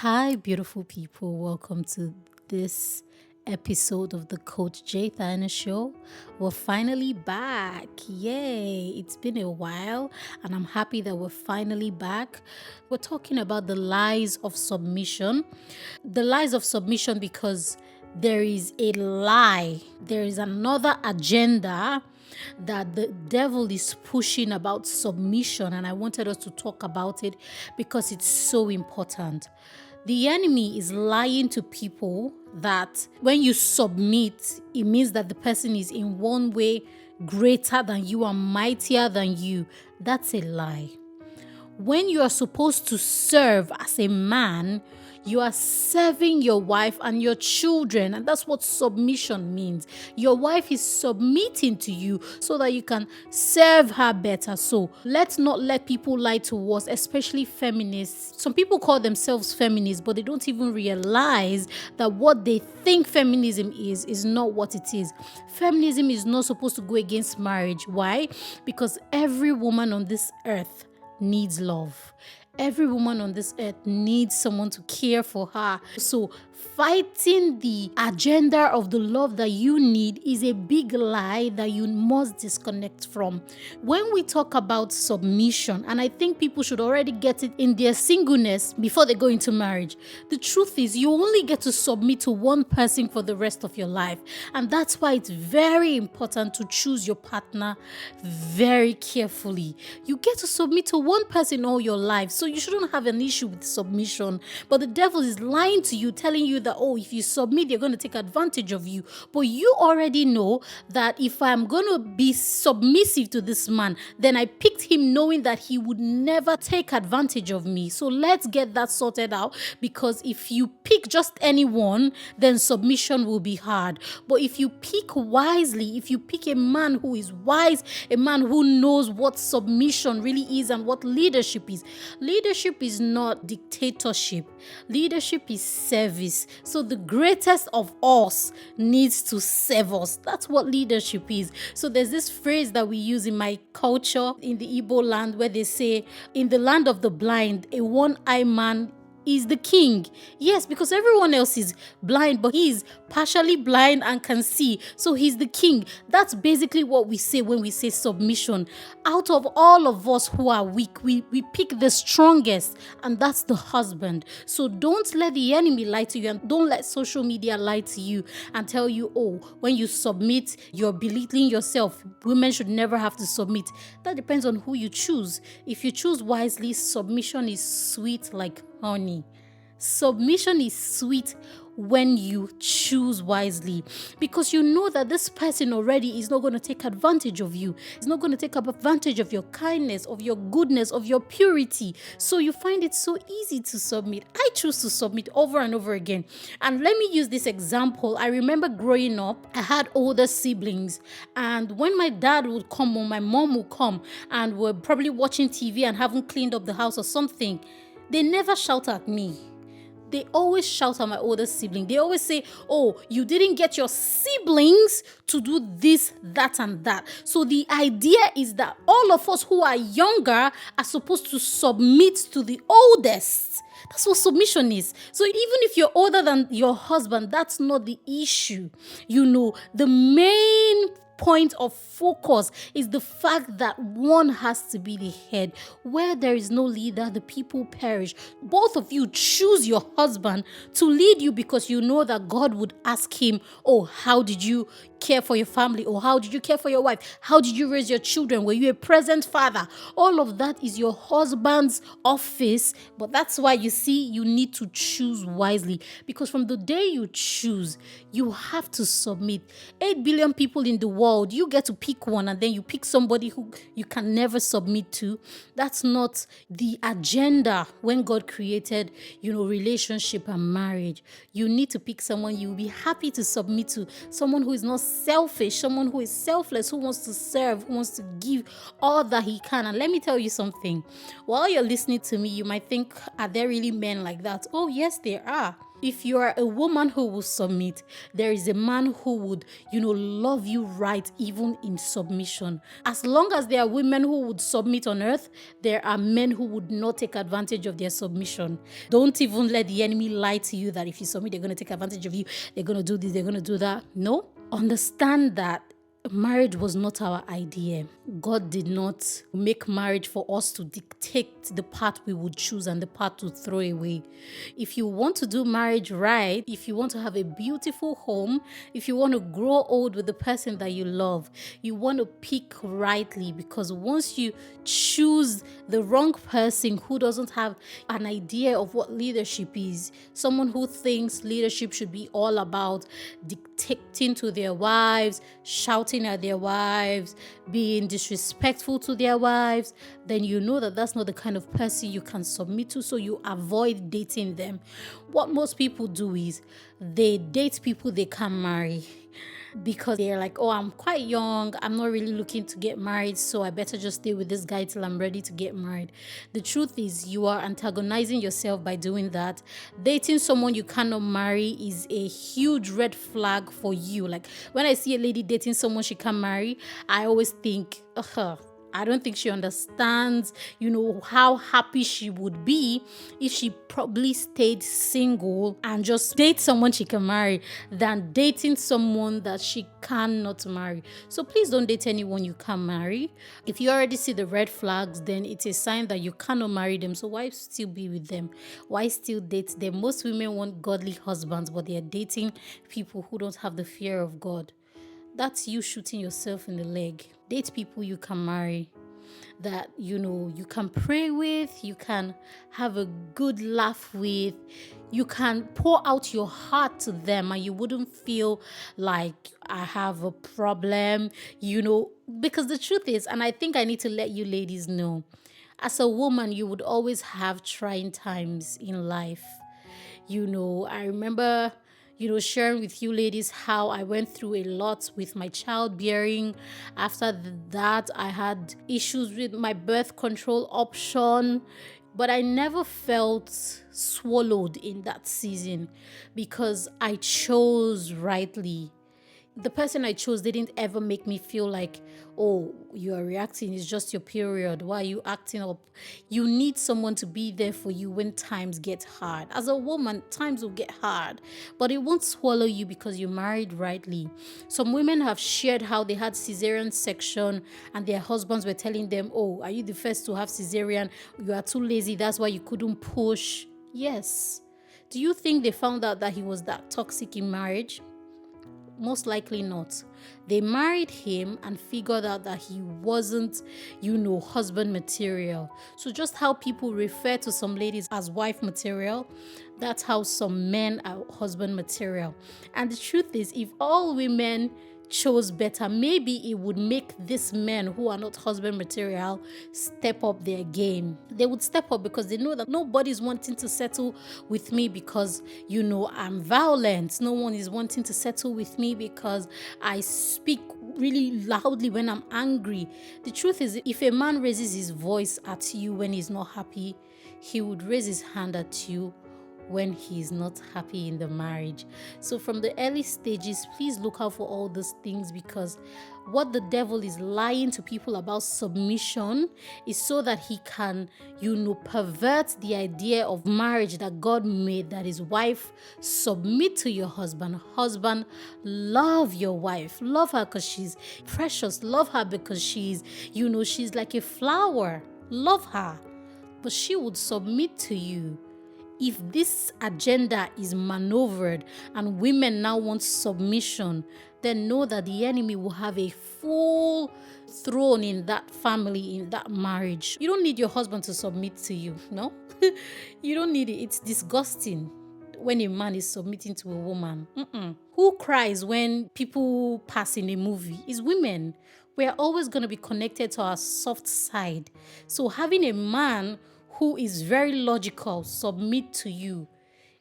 Hi, beautiful people. Welcome to this episode of the Coach J Thyna show. We're finally back. Yay! It's been a while, and I'm happy that we're finally back. We're talking about the lies of submission. The lies of submission because there is a lie, there is another agenda that the devil is pushing about submission, and I wanted us to talk about it because it's so important. The enemy is lying to people that when you submit, it means that the person is in one way greater than you and mightier than you. That's a lie. When you are supposed to serve as a man, you are serving your wife and your children, and that's what submission means. Your wife is submitting to you so that you can serve her better. So let's not let people lie to us, especially feminists. Some people call themselves feminists, but they don't even realize that what they think feminism is not what it is. Feminism is not supposed to go against marriage. Why? Because every woman on this earth needs love. Every woman on this earth needs someone to care for her. So fighting the agenda of the love that you need is a big lie that you must disconnect from. When we talk about submission, and I think people should already get it in their singleness before they go into marriage, the truth is you only get to submit to one person for the rest of your life. And that's why it's very important to choose your partner very carefully. You get to submit to one person all your life, so you shouldn't have an issue with submission. But the devil is lying to you, telling you that, if you submit, they're going to take advantage of you. But you already know that if I'm going to be submissive to this man, then I picked him knowing that he would never take advantage of me. So let's get that sorted out, because if you pick just anyone, then submission will be hard. But if you pick wisely, if you pick a man who is wise, a man who knows what submission really is and what leadership is. Leadership is not dictatorship. Leadership is service. So the greatest of us needs to serve us. That's what leadership is. So there's this phrase that we use in my culture in the Igbo land where they say, in the land of the blind, a one-eyed man is the king. Yes, because everyone else is blind, but he is partially blind and can see. So he's the king. That's basically what we say when we say submission. Out of all of us who are weak, we pick the strongest, and that's the husband. So don't let the enemy lie to you, and don't let social media lie to you and tell you, when you submit, you're belittling yourself. Women should never have to submit. That depends on who you choose. If you choose wisely, submission is sweet like honey. Submission is sweet when you choose wisely, because you know that this person already is not going to take advantage of you. It's not going to take advantage of your kindness, of your goodness, of your purity. So you find it so easy to submit. I choose to submit over and over again. And let me use this example. I remember growing up, I had older siblings, and when my dad would come or my mom would come and were probably watching TV and haven't cleaned up the house or something, they never shout at me. They always shout at my older sibling. They always say, you didn't get your siblings to do this, that, and that. So the idea is that all of us who are younger are supposed to submit to the oldest. That's what submission is. So even if you're older than your husband, that's not the issue. The main point of focus is the fact that one has to be the head. Where there is no leader, the people perish. Both of you choose your husband to lead you because you know that God would ask him, how did you care for your family? Or how did you care for your wife? How did you raise your children? Were you a present father? All of that is your husband's office. But that's why you need to choose wisely, because from the day you choose, you have to submit. 8 billion people in the world, you get to pick one, and then you pick somebody who you can never submit to. That's not the agenda when God created, relationship and marriage. You need to pick someone you'll be happy to submit to, someone who is not selfish, someone who is selfless, who wants to serve, who wants to give all that he can. And let me tell you something. While you're listening to me, you might think, are there really men like that? Oh, yes, there are. If you are a woman who will submit, there is a man who would, love you right, even in submission. As long as there are women who would submit on earth, there are men who would not take advantage of their submission. Don't even let the enemy lie to you that if you submit, they're going to take advantage of you. They're going to do this, they're going to do that. No. Understand that marriage was not our idea. God did not make marriage for us to dictate the path we would choose and the path to throw away. If you want to do marriage right, if you want to have a beautiful home, if you want to grow old with the person that you love, you want to pick rightly, because once you choose the wrong person who doesn't have an idea of what leadership is, someone who thinks leadership should be all about dictating to their wives, shouting at their wives, being disrespectful to their wives, then you know that that's not the kind of person you can submit to, so you avoid dating them. What most people do is they date people they can marry, because they're like, oh, I'm quite young, I'm not really looking to get married, so I better just stay with this guy till I'm ready to get married. The truth is, you are antagonizing yourself by doing that. Dating someone you cannot marry is a huge red flag for you. Like, when I see a lady dating someone she can marry, I always think, I don't think she understands, how happy she would be if she probably stayed single and just date someone she can marry than dating someone that she cannot marry. So please don't date anyone you can marry. If you already see the red flags, then it's a sign that you cannot marry them. So why still be with them? Why still date them? Most women want godly husbands, but they are dating people who don't have the fear of God. That's you shooting yourself in the leg. Date people you can marry, that you can pray with, you can have a good laugh with, you can pour out your heart to them, and you wouldn't feel like I have a problem, because the truth is, and I think I need to let you ladies know, as a woman, you would always have trying times in life. I remember sharing with you ladies how I went through a lot with my childbearing. After that, I had issues with my birth control option, but I never felt swallowed in that season because I chose rightly. The person I chose didn't ever make me feel like, oh, you are reacting, it's just your period, why are you acting up? You need someone to be there for you when times get hard. As a woman, times will get hard, but it won't swallow you because you married rightly. Some women have shared how they had cesarean section and their husbands were telling them, oh, are you the first to have cesarean? You are too lazy, that's why you couldn't push. Yes. Do you think they found out that he was that toxic in marriage? Most likely not. They married him and figured out that he wasn't, husband material. So just how people refer to some ladies as wife material, that's how some men are husband material. And the truth is, if all women chose better, maybe it would make these men who are not husband material step up their game. They would step up because they know that nobody's wanting to settle with me because, I'm violent. No one is wanting to settle with me because I speak really loudly when I'm angry. The truth is, if a man raises his voice at you when he's not happy, he would raise his hand at you when he's not happy in the marriage. So from the early stages, please look out for all those things, because what the devil is lying to people about submission is so that he can, pervert the idea of marriage that God made, that his wife submit to your husband. Husband, love your wife. Love her because she's precious. Love her because she's like a flower. Love her. But she would submit to you. If this agenda is maneuvered and women now want submission, then know that the enemy will have a full throne in that family, in that marriage. You don't need your husband to submit to you, no? You don't need it. It's disgusting when a man is submitting to a woman. Who cries when people pass in a movie? It's women. We are always going to be connected to our soft side. So having a man who is very logical submit to you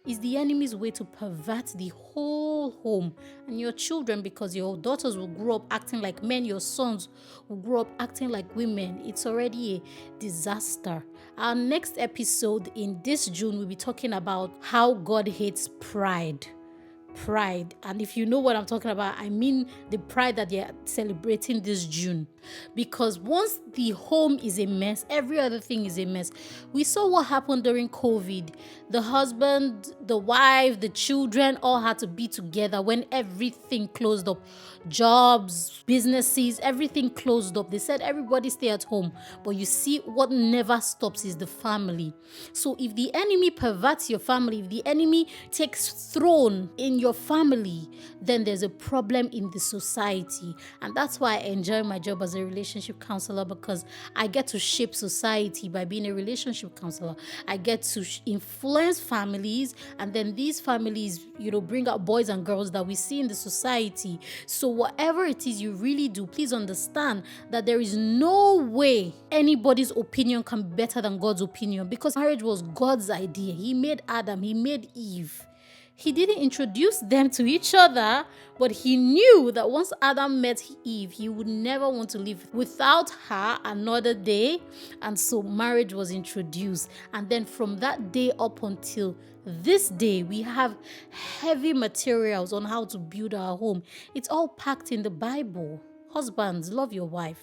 is the enemy's way to pervert the whole dysfunctional home, and your children, because your daughters will grow up acting like men, your sons will grow up acting like women, it's already a disaster. Our next episode in this June, we'll be talking about how God hates pride. And if you know what I'm talking about, I mean the pride that they're celebrating this June. Because once the home is a mess, every other thing is a mess. We saw what happened during COVID. The husband, the wife, the children all had to be together when everything closed up. Jobs, businesses, everything closed up. They said everybody stay at home. But you see, what never stops is the family. So if the enemy perverts your family, if the enemy takes throne in your family, then there's a problem in the society. And that's why I enjoy my job as a relationship counselor, because I get to shape society by being a relationship counselor. I get to influence families, and then these families, bring out boys and girls that we see in the society. So whatever it is you really do, please understand that there is no way anybody's opinion can be better than God's opinion, because marriage was God's idea. He made Adam, he made Eve. He didn't introduce them to each other, but he knew that once Adam met Eve, he would never want to live without her another day. And so marriage was introduced. And then from that day up until this day, we have heavy materials on how to build our home. It's all packed in the Bible. Husbands, love your wife.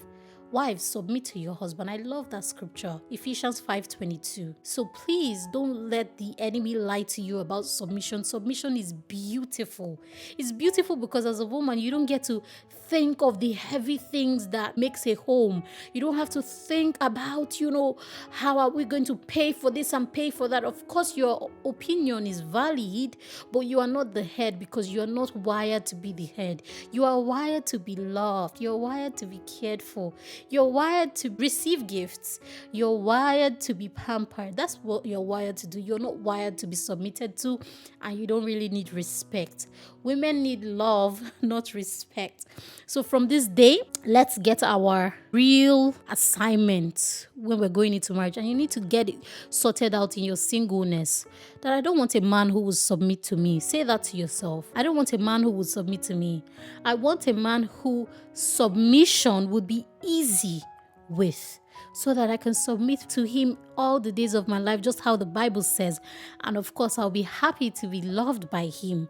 Wives, submit to your husband. I love that scripture, Ephesians 5:22. So please don't let the enemy lie to you about submission. Submission is beautiful. It's beautiful because as a woman, you don't get to think of the heavy things that makes a home. You don't have to think about, how are we going to pay for this and pay for that. Of course, your opinion is valid, but you are not the head, because you are not wired to be the head. You are wired to be loved. You're wired to be cared for. You're wired to receive gifts. You're wired to be pampered. That's what you're wired to do. You're not wired to be submitted to, and you don't really need respect. Women need love, not respect. So from this day, let's get our real assignment when we're going into marriage. And you need to get it sorted out in your singleness. That I don't want a man who will submit to me. Say that to yourself. I don't want a man who will submit to me. I want a man who submission would be easy with, so that I can submit to him all the days of my life, just how the Bible says. And of course, I'll be happy to be loved by him.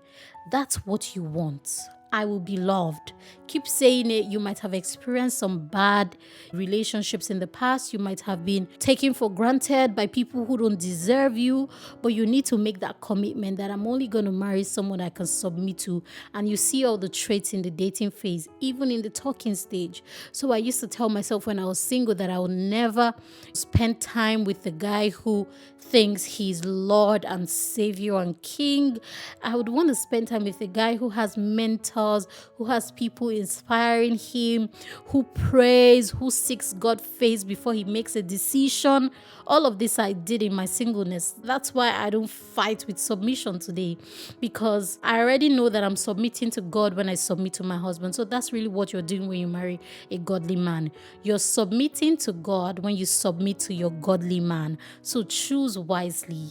That's what you want. I will be loved. Keep saying it. You might have experienced some bad relationships in the past. You might have been taken for granted by people who don't deserve you, but you need to make that commitment that I'm only going to marry someone I can submit to. And you see all the traits in the dating phase, even in the talking stage. So I used to tell myself when I was single that I would never spend time with the guy who thinks he's Lord and Savior and King. I would want to spend time with a guy who has mentors, who has people inspiring him, who prays, who seeks God's face before he makes a decision. All of this I did in my singleness. That's why I don't fight with submission today, because I already know that I'm submitting to God when I submit to my husband. So that's really what you're doing when you marry a godly man. You're submitting to God when you submit to your godly man. So choose wisely.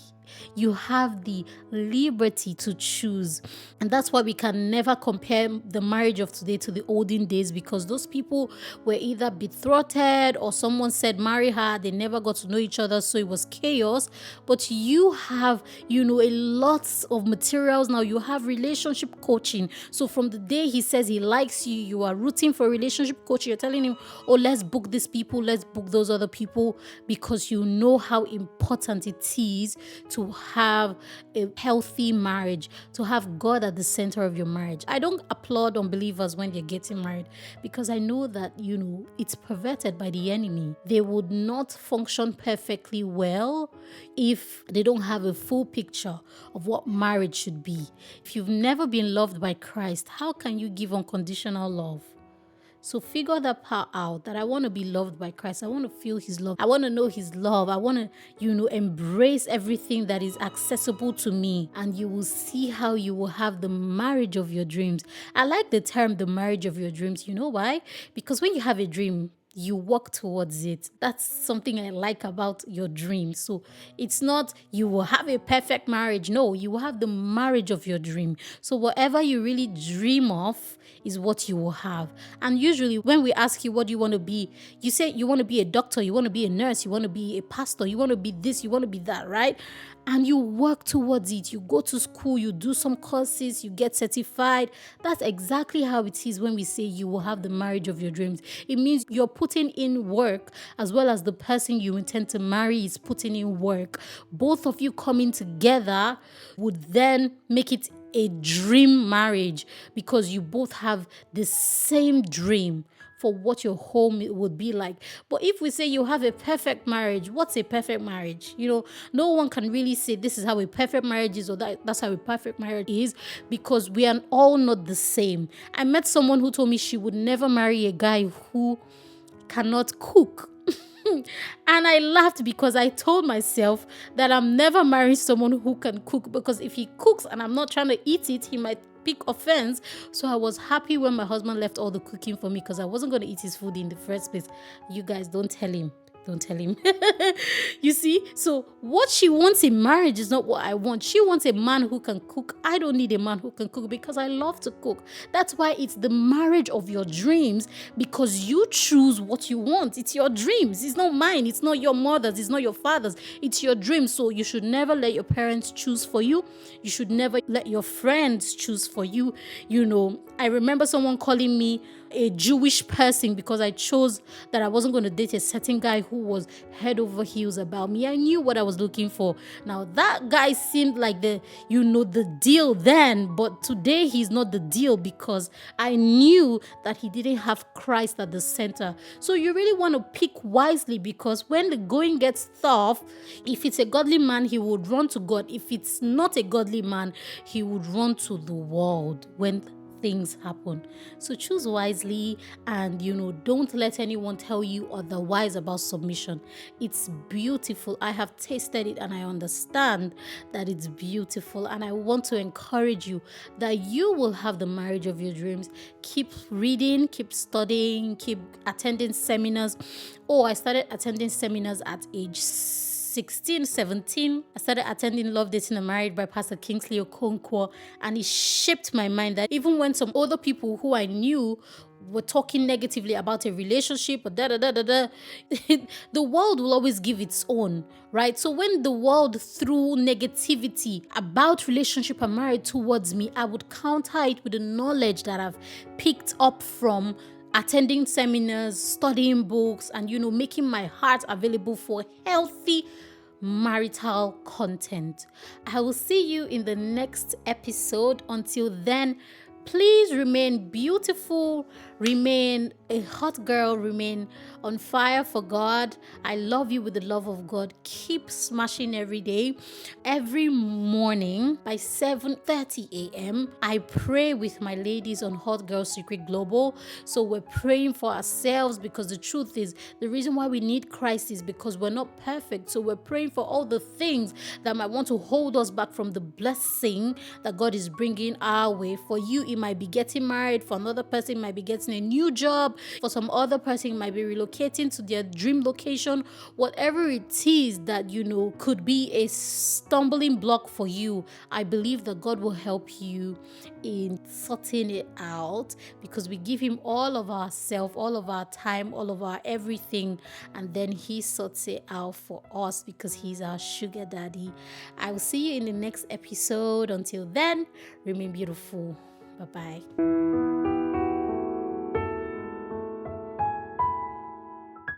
You have the liberty to choose. And that's why we can never compare the marriage of today to the olden days, because those people were either betrothed or someone said marry her. They never got to know each other, so it was chaos. But you have, a lot of materials now. You have relationship coaching. So from the day he says he likes you, you are rooting for relationship coaching. You're telling him, oh, let's book these people, let's book those other people, because you know how important it is to have a healthy marriage, to have God at the center of your marriage. I don't applaud unbelievers when they're getting married, because I know that, it's perverted by the enemy. They would not function perfectly well if they don't have a full picture of what marriage should be. If you've never been loved by Christ, how can you give unconditional love? So figure that part out, that I want to be loved by Christ. I want to feel his love. I want to know his love. I want to, embrace everything that is accessible to me. And you will see how you will have the marriage of your dreams. I like the term, the marriage of your dreams. You know why? Because when you have a dream, you work towards it. That's something I like about your dream. So it's not you will have a perfect marriage. No, you will have the marriage of your dream. So whatever you really dream of is what you will have. And usually when we ask you what do you want to be, you say you want to be a doctor, you want to be a nurse, you want to be a pastor, you want to be this, you want to be that, right? And you work towards it. You go to school, you do some courses, you get certified. That's exactly how it is when we say you will have the marriage of your dreams. It means you're putting in work as well as the person you intend to marry is putting in work. Both of you coming together would then make it a dream marriage because you both have the same dream for what your home would be like. But if we say you have a perfect marriage, what's a perfect marriage? No one can really say this is how a perfect marriage is or that's how a perfect marriage is because we are all not the same. I met someone who told me she would never marry a guy who cannot cook. And I laughed because I told myself that I'm never marrying someone who can cook because if he cooks and I'm not trying to eat it, he might pick offense. So I was happy when my husband left all the cooking for me because I wasn't going to eat his food in the first place. You guys, don't tell him. Don't tell him. You see? So what she wants in marriage is not what I want. She wants a man who can cook. I don't need a man who can cook because I love to cook. That's why it's the marriage of your dreams because you choose what you want. It's your dreams. It's not mine. It's not your mother's. It's not your father's. It's your dreams. So you should never let your parents choose for you. You should never let your friends choose for you. I remember someone calling me a Jewish person because I chose that I wasn't going to date a certain guy who was head over heels about me. I knew what I was looking for. Now that guy seemed like the deal then, but today he's not the deal because I knew that he didn't have Christ at the center. So you really want to pick wisely because when the going gets tough, if it's a godly man, he would run to God. If it's not a godly man, he would run to the world when things happen. So choose wisely and don't let anyone tell you otherwise about submission. It's beautiful. I have tasted it and I understand that it's beautiful, and I want to encourage you that you will have the marriage of your dreams. Keep reading, keep studying, keep attending seminars. I started attending seminars at age 16, 17, I started attending Love, Dating and Married by Pastor Kingsley Okonkwo, and it shaped my mind that even when some other people who I knew were talking negatively about a relationship or the world will always give its own, right? So when the world threw negativity about relationship and marriage towards me, I would counter it with the knowledge that I've picked up from attending seminars, studying books, and making my heart available for healthy marital content. I will see you in the next episode. Until then, please remain beautiful, remain a hot girl, remain on fire for God. I love you with the love of God. Keep smashing every day. Every morning by 7:30 a.m., I pray with my ladies on Hot Girl Secret Global. So we're praying for ourselves because the truth is, the reason why we need Christ is because we're not perfect. So we're praying for all the things that might want to hold us back from the blessing that God is bringing our way. For you, it might be getting married. For another person, it might be getting a new job. For some other person, it might be relocating to their dream location. Whatever it is that could be a stumbling block for you, I believe that God will help you in sorting it out because we give him all of ourselves, all of our time, all of our everything, and then he sorts it out for us because he's our sugar daddy. I will see you in the next episode. Until then, remain beautiful. Bye-bye.